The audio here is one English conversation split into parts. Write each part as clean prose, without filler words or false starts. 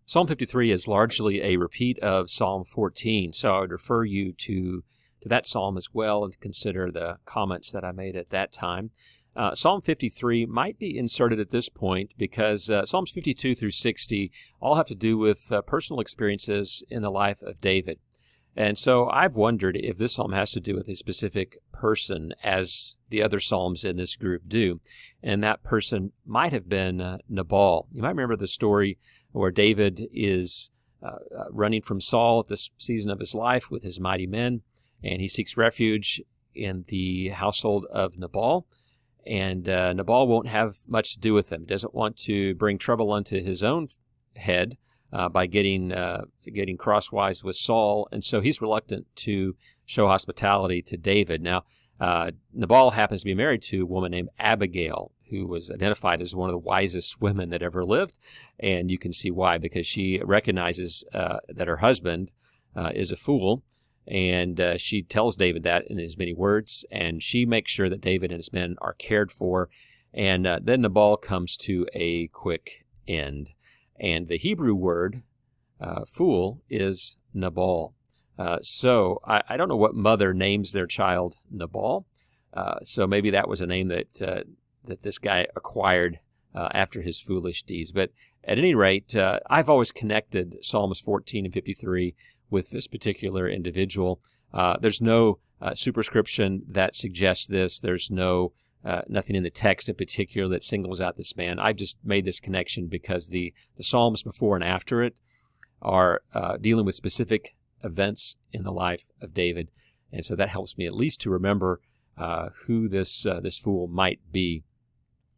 Psalm 53 is largely a repeat of Psalm 14, so I would refer you to that psalm as well and consider the comments that I made at that time. Psalm 53 might be inserted at this point because Psalms 52 through 60 all have to do with personal experiences in the life of David. And so I've wondered if this psalm has to do with a specific person, as the other psalms in this group do. And that person might have been Nabal. You might remember the story where David is running from Saul at this season of his life with his mighty men, and he seeks refuge in the household of Nabal. And Nabal won't have much to do with him. He doesn't want to bring trouble unto his own head by getting crosswise with Saul, and so he's reluctant to show hospitality to David. Now, Nabal happens to be married to a woman named Abigail, who was identified as one of the wisest women that ever lived, and you can see why, because she recognizes that her husband is a fool, and she tells David that in as many words, and she makes sure that David and his men are cared for, and then Nabal comes to a quick end. And the Hebrew word fool is Nabal. So I don't know what mother names their child Nabal, so maybe that was a name that this guy acquired after his foolish deeds. But at any rate, I've always connected Psalms 14 and 53 with this particular individual. There's no superscription that suggests this. There's nothing in the text in particular that singles out this man. I've just made this connection because the Psalms before and after it are dealing with specific events in the life of David, and so that helps me at least to remember who this fool might be.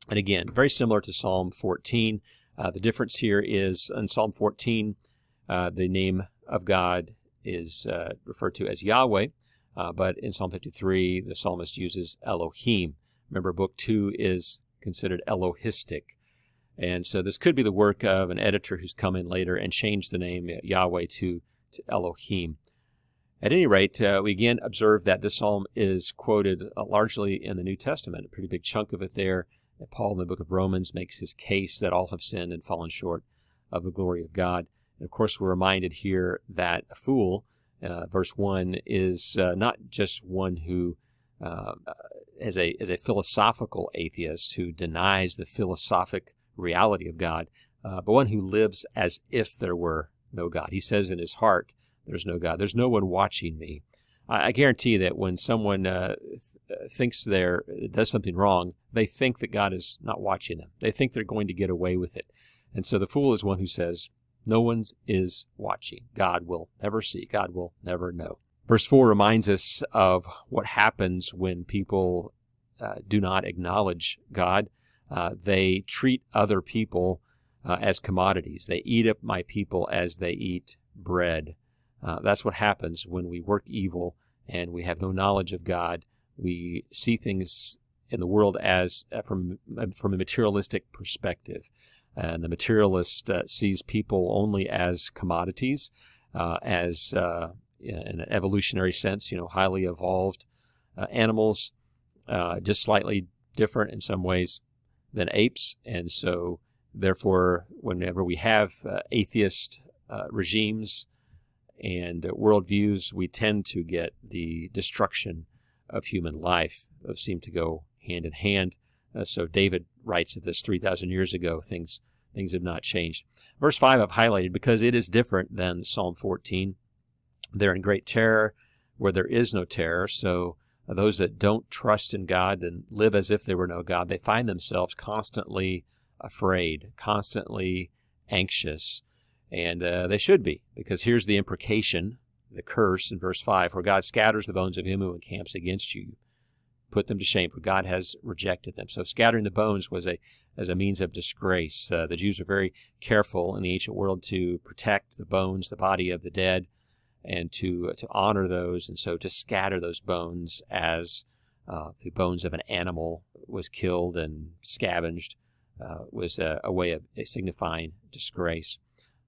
And again, very similar to Psalm 14. The difference here is in Psalm 14, the name of God is referred to as Yahweh, but in Psalm 53, the psalmist uses Elohim. Remember, Book 2 is considered Elohistic. And so this could be the work of an editor who's come in later and changed the name Yahweh to Elohim. At any rate, we again observe that this psalm is quoted largely in the New Testament, a pretty big chunk of it there. Paul in the book of Romans makes his case that all have sinned and fallen short of the glory of God. And of course, we're reminded here that a fool, verse 1, is not just one who as a philosophical atheist who denies the philosophic reality of God, but one who lives as if there were no God. He says in his heart, there's no God. There's no one watching me. I guarantee that when someone thinks does something wrong, they think that God is not watching them. They think they're going to get away with it. And so the fool is one who says, no one is watching. God will never see. God will never know. Verse 4 reminds us of what happens when people do not acknowledge God. They treat other people as commodities. They eat up my people as they eat bread. That's what happens when we work evil and we have no knowledge of God. We see things in the world as from a materialistic perspective. And the materialist sees people only as commodities, as in an evolutionary sense, highly evolved animals, just slightly different in some ways than apes. And so, therefore, whenever we have atheist regimes and worldviews, we tend to get the destruction of human life. Those seem to go hand in hand. So David writes of this 3,000 years ago. Things have not changed. Verse 5 I've highlighted because it is different than Psalm 14. They're in great terror where there is no terror. So those that don't trust in God and live as if there were no God, they find themselves constantly afraid, constantly anxious. And they should be, because here's the imprecation, the curse in verse 5, for God scatters the bones of him who encamps against you. Put them to shame, for God has rejected them. So scattering the bones was as a means of disgrace. The Jews were very careful in the ancient world to protect the bones, the body of the dead, and to honor those, and so to scatter those bones as the bones of an animal was killed and scavenged was a way of signifying disgrace.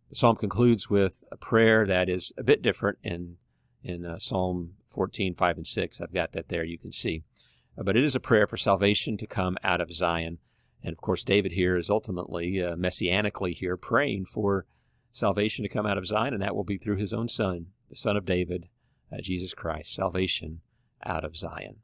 The psalm concludes with a prayer that is a bit different in Psalm 14, 5, and 6. I've got that there, you can see. But it is a prayer for salvation to come out of Zion. And of course, David here is ultimately, messianically here, praying for salvation to come out of Zion, and that will be through his own Son, the Son of David, Jesus Christ, salvation out of Zion.